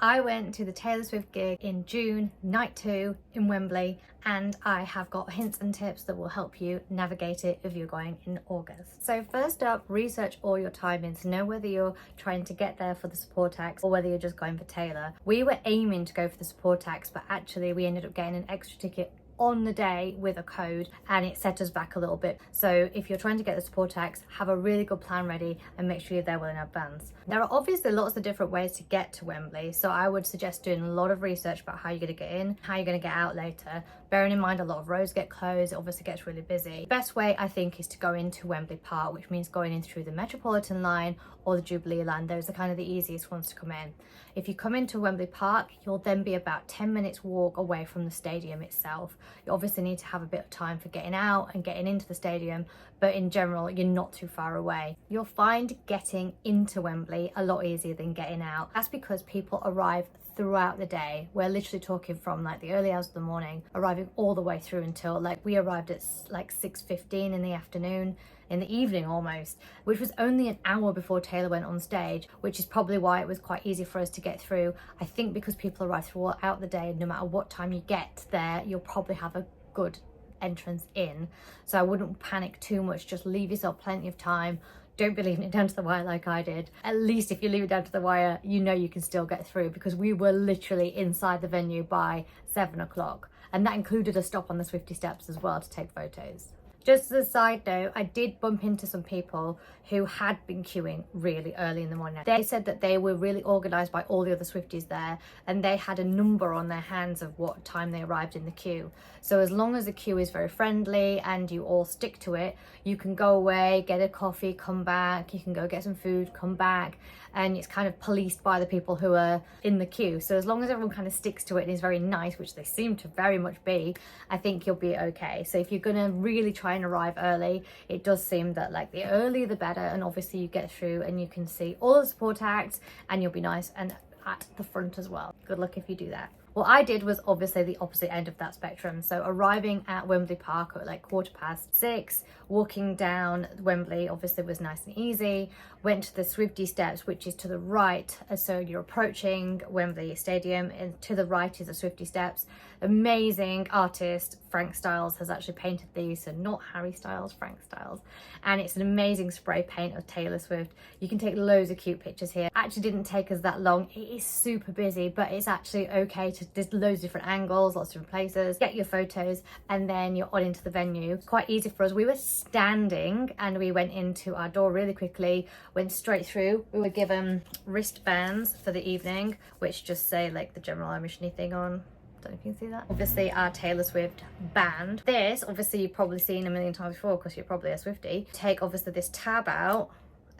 I went to the Taylor Swift gig in June, night 2 in Wembley, and I have got hints and tips that will help you navigate it if you're going in August. So first up, research all your timings. Know whether you're trying to get there for the support acts or whether you're just going for Taylor. We were aiming to go for the support acts, but actually we ended up getting an extra ticket on the day with a code, and it set us back a little bit. So if you're trying to get the support acts, have a really good plan ready and make sure you're there well in advance. There are obviously lots of different ways to get to Wembley, so I would suggest doing a lot of research about how you're going to get in, how you're going to get out later, bearing in mind a lot of roads get closed. It obviously gets really busy. The best way, I think, is to go into Wembley Park, which means going in through the Metropolitan line or the Jubilee line. Those are kind of the easiest ones to come in. If you come into Wembley Park, you'll then be about 10 minutes walk away from the stadium itself. You obviously need to have a bit of time for getting out and getting into the stadium, but in general, you're not too far away. You'll find getting into Wembley a lot easier than getting out. That's because people arrive throughout the day. We're literally talking from like the early hours of the morning, arriving all the way through until we arrived at like 6:15 in the afternoon, in the evening almost, which was only an hour before Taylor went on stage, which is probably why it was quite easy for us to get through. I think because people arrive throughout the day, no matter what time you get there, you'll probably have a good entrance in. So I wouldn't panic too much, just leave yourself plenty of time. Don't be leaving it down to the wire like I did. At least if you leave it down to the wire, you know you can still get through, because we were literally inside the venue by 7 o'clock. And that included a stop on the Swifty steps as well to take photos. Just as a side note, I did bump into some people who had been queuing really early in the morning. They said that they were really organised by all the other Swifties there, and they had a number on their hands of what time they arrived in the queue. So as long as the queue is very friendly and you all stick to it, you can go away, get a coffee, come back, you can go get some food, come back, and it's kind of policed by the people who are in the queue. So as long as everyone kind of sticks to it and is very nice, which they seem to very much be, I think you'll be okay. So if you're gonna really try and arrive early, it does seem that like the earlier the better, and obviously you get through and you can see all the support acts and you'll be nice and at the front as well. Good luck if you do that. What I did was obviously the opposite end of that spectrum. So arriving at Wembley Park at like 6:15, walking down Wembley obviously was nice and easy. Went to the Swifty steps, which is to the right. So you're approaching Wembley Stadium, and to the right is the Swifty steps. Amazing artist, Frank Styles, has actually painted these. So not Harry Styles, Frank Styles. And it's an amazing spray paint of Taylor Swift. You can take loads of cute pictures here. Actually didn't take us that long. It is super busy, but it's actually okay to, there's loads of different angles, lots of different places. Get your photos and then you're on into the venue. Quite easy for us. We were standing and we went into our door really quickly, went straight through. We were given wristbands for the evening, which just say like the general admission thing on. Don't know if you can see that. Obviously our Taylor Swift band. This, obviously you've probably seen a million times before because you're probably a Swiftie. Take obviously this tab out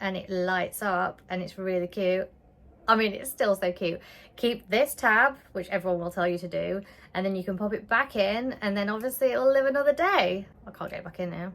and it lights up and it's really cute. I mean, it's still so cute. Keep this tab, which everyone will tell you to do, and then you can pop it back in, and then obviously it'll live another day. I can't get it back in now.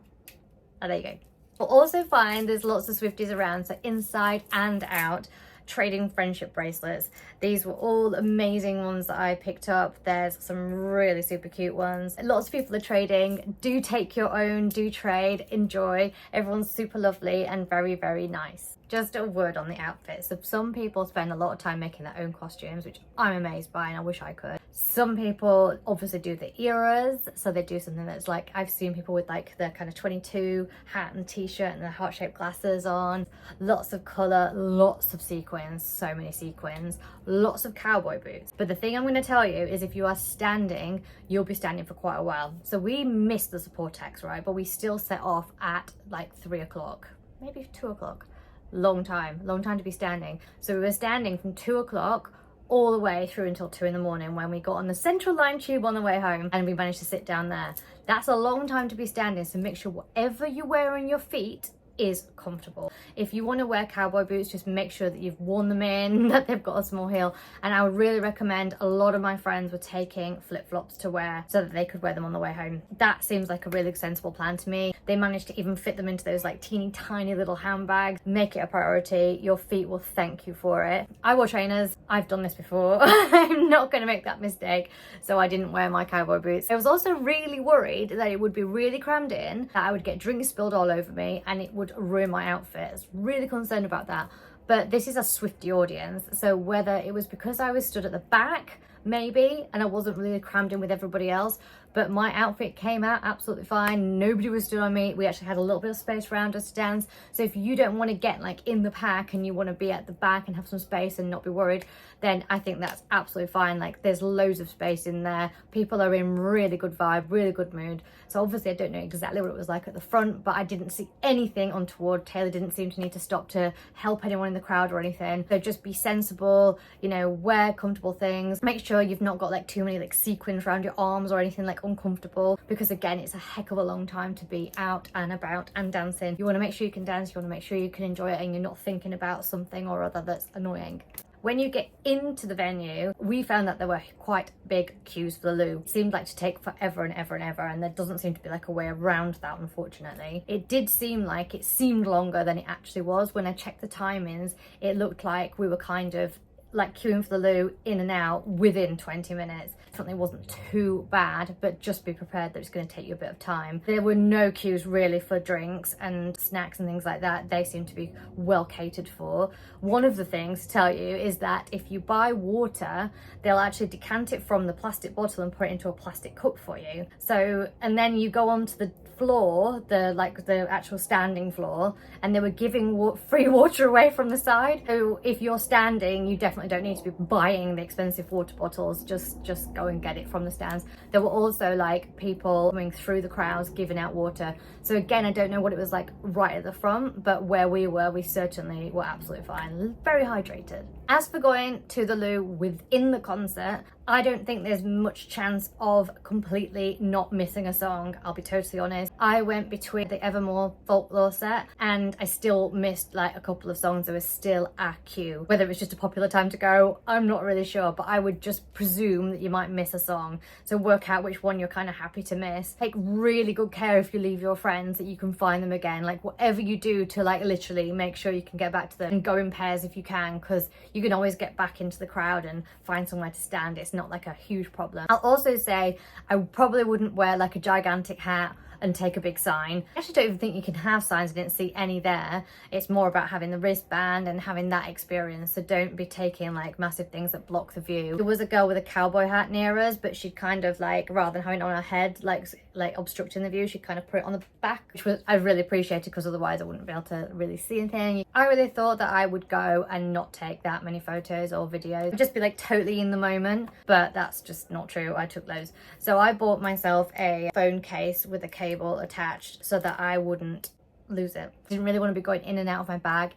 Oh, there you go. We'll also find there's lots of Swifties around, so inside and out, trading friendship bracelets. These were all amazing ones that I picked up. There's some really super cute ones. Lots of people are trading. Do take your own, do trade, enjoy. Everyone's super lovely and very, very nice. Just a word on the outfits. So some people spend a lot of time making their own costumes, which I'm amazed by and I wish I could. Some people obviously do the eras, so they do something that's like, I've seen people with like the kind of 22 hat and t-shirt and the heart-shaped glasses on. Lots of colour, lots of sequins, so many sequins, lots of cowboy boots. But the thing I'm going to tell you is if you are standing, you'll be standing for quite a while. So we missed the support acts, right? But we still set off at like 3 o'clock, maybe 2 o'clock. Long time to be standing. So we were standing from 2 o'clock all the way through until 2 in the morning when we got on the Central Line tube on the way home, and we managed to sit down there. That's a long time to be standing, so make sure whatever you wear on your feet is comfortable. If you want to wear cowboy boots, just make sure that you've worn them in, that they've got a small heel. And I would really recommend, a lot of my friends were taking flip-flops to wear so that they could wear them on the way home. That seems like a really sensible plan to me. They managed to even fit them into those like teeny tiny little handbags. Make it a priority. Your feet will thank you for it. I wore trainers. I've done this before. I'm not going to make that mistake, so I didn't wear my cowboy boots. I was also really worried that it would be really crammed in, that I would get drinks spilled all over me and it would ruin my outfit. I was really concerned about that, but this is a Swiftie audience. So whether it was because I was stood at the back, maybe, and I wasn't really crammed in with everybody else, but my outfit came out absolutely fine. Nobody was stood on me. We actually had a little bit of space around us to dance. So if you don't want to get like in the pack and you want to be at the back and have some space and not be worried, then I think that's absolutely fine. Like, there's loads of space in there. People are in really good vibe, really good mood. So obviously I don't know exactly what it was like at the front, but I didn't see anything untoward. Taylor didn't seem to need to stop to help anyone in the crowd or anything. So just be sensible, you know, wear comfortable things. Make sure you've not got like too many like sequins around your arms or anything like uncomfortable, because again, it's a heck of a long time to be out and about and dancing. You want to make sure you can dance, you want to make sure you can enjoy it, and you're not thinking about something or other that's annoying. When you get into the venue, we found that there were quite big queues for the loo. It seemed like to take forever and ever and ever, and there doesn't seem to be like a way around that, unfortunately. It did seem like it seemed longer than it actually was. When I checked the timings, it looked like we were kind of like queuing for the loo in and out within 20 minutes. Something wasn't too bad, but just be prepared that it's going to take you a bit of time. There were no queues really for drinks and snacks and things like that. They seem to be well catered for. One of the things to tell you is that if you buy water, they'll actually decant it from the plastic bottle and put it into a plastic cup for you. So, and then you go onto the floor, the actual standing floor, and they were giving free water away from the side. So if you're standing, you definitely don't need to be buying the expensive water bottles. Just go and get it from the stands. There were also like people coming through the crowds giving out water. So again, I don't know what it was like right at the front, but where we were, we certainly were absolutely fine, very hydrated. As for going to the loo within the concert, I don't think there's much chance of completely not missing a song, I'll be totally honest. I went between the Evermore folklore set and I still missed like a couple of songs that were still a queue. Whether it was just a popular time to go, I'm not really sure, but I would just presume that you might miss a song. So work out which one you're kind of happy to miss. Take really good care if you leave your friends that you can find them again. Like whatever you do to like literally make sure you can get back to them, and go in pairs if you can, because you can always get back into the crowd and find somewhere to stand. It's not like a huge problem. I'll also say I probably wouldn't wear like a gigantic hat and take a big sign. I actually don't even think you can have signs. I didn't see any there. It's more about having the wristband and having that experience. So don't be taking like massive things that block the view. There was a girl with a cowboy hat near us, but she'd kind of like, rather than having it on her head, like obstructing the view, she'd kind of put it on the back, which was I really appreciated, because otherwise I wouldn't be able to really see anything. I really thought that I would go and not take that many photos or videos, just be like totally in the moment, but that's just not true. I took loads. So I bought myself a phone case with a cable attached so that I wouldn't lose it. Didn't really want to be going in and out of my bag,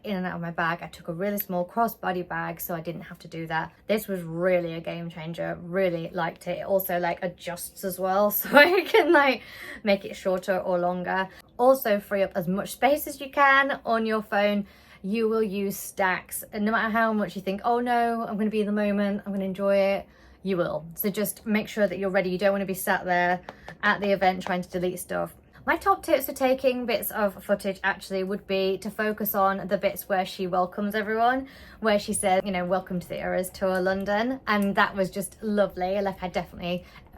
I took a really small crossbody bag so I didn't have to do that. This was really a game changer. Really liked it. It also like adjusts as well, so I can like make it shorter or longer. Also free up as much space as you can on your phone. You will use stacks, and no matter how much you think, oh no, I'm going to be in the moment, I'm going to enjoy it, you will. So just make sure that you're ready. You don't want to be sat there at the event trying to delete stuff. My top tips for taking bits of footage actually would be to focus on the bits where she welcomes everyone, where she says, you know, welcome to the Eras Tour London. And that was just lovely. Like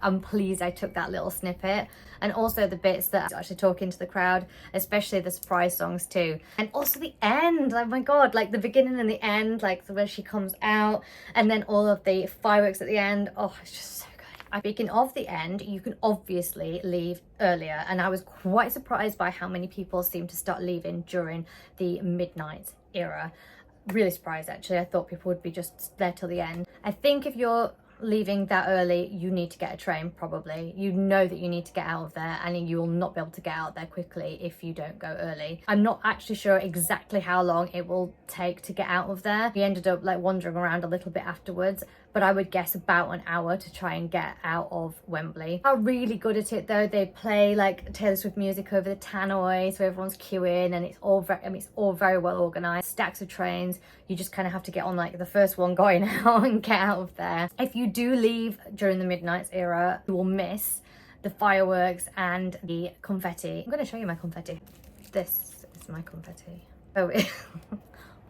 I'm pleased I took that little snippet. And also the bits that actually talking to the crowd, especially the surprise songs too. And also the end, oh my God, like the beginning and the end, like where she comes out, and then all of the fireworks at the end. Oh, it's just so good. Speaking of the end, you can obviously leave earlier, and I was quite surprised by how many people seem to start leaving during the midnight era. Really surprised actually. I thought people would be just there till the end. I think if you're leaving that early, you need to get a train probably. You know that you need to get out of there, and you will not be able to get out there quickly if you don't go early. I'm not actually sure exactly how long it will take to get out of there. We ended up like wandering around a little bit afterwards, but I would guess about an hour to try and get out of Wembley. They are really good at it though. They play like Taylor Swift music over the tannoy, so everyone's queuing, and it's all very well organized. Stacks of trains. You just kind of have to get on like the first one going out and get out of there. If you do leave during the midnight era, you will miss the fireworks and the confetti. I'm going to show you my confetti. This is my confetti. Oh,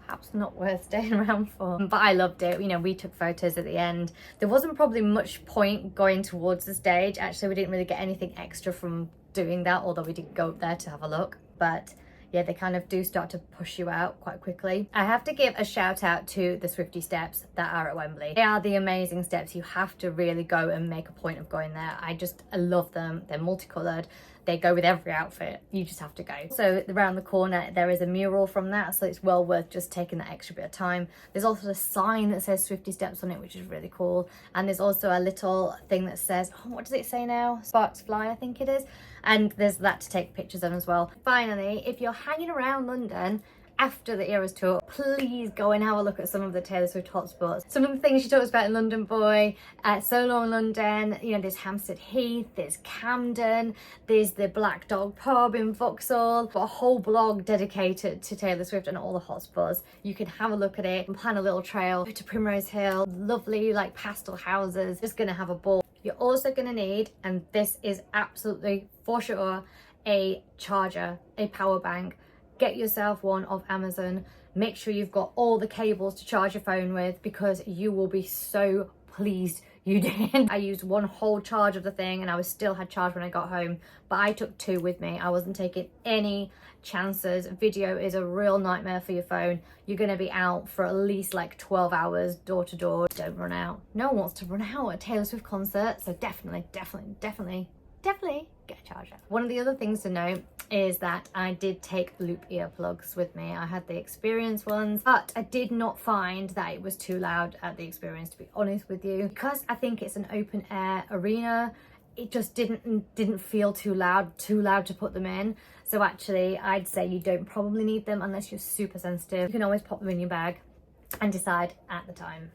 perhaps not worth staying around for, but I loved it. You know, we took photos at the end. There wasn't probably much point going towards the stage. Actually, we didn't really get anything extra from doing that, although we did go up there to have a look. But yeah, they kind of do start to push you out quite quickly. I have to give a shout out to the Swifty steps that are at Wembley. They are the amazing steps. You have to really go and make a point of going there. I love them. They're multicolored. They go with every outfit. You just have to go. So around the corner, there is a mural from that, so it's well worth just taking that extra bit of time. There's also a sign that says Swifty Steps on it, which is really cool. And there's also a little thing that says, oh, what does it say now? Sparks Fly, I think it is. And there's that to take pictures of as well. Finally, if you're hanging around London after the Eras tour, please go and have a look at some of the Taylor Swift hotspots. Some of the things she talks about in London Boy, So Long London, you know, there's Hampstead Heath, there's Camden, there's the Black Dog pub in Vauxhall. Got a whole blog dedicated to Taylor Swift and all the hotspots. You can have a look at it and plan a little trail to Primrose Hill, lovely like pastel houses, just gonna have a ball. You're also gonna need, and this is absolutely for sure, a charger, a power bank. Get yourself one off Amazon. Make sure you've got all the cables to charge your phone with, because you will be so pleased you did. I used one whole charge of the thing and I still had charge when I got home, but I took 2 with me. I wasn't taking any chances. Video is a real nightmare for your phone. You're gonna be out for at least like 12 hours door to door. Don't run out. No one wants to run out at a Taylor Swift concert, so definitely get a charger. One of the other things to note is that I did take loop earplugs with me. I had the Experience ones, but I did not find that it was too loud at the Experience, to be honest with you. Because I think it's an open air arena, it just didn't feel too loud to put them in. So actually, I'd say you don't probably need them unless you're super sensitive. You can always pop them in your bag and decide at the time.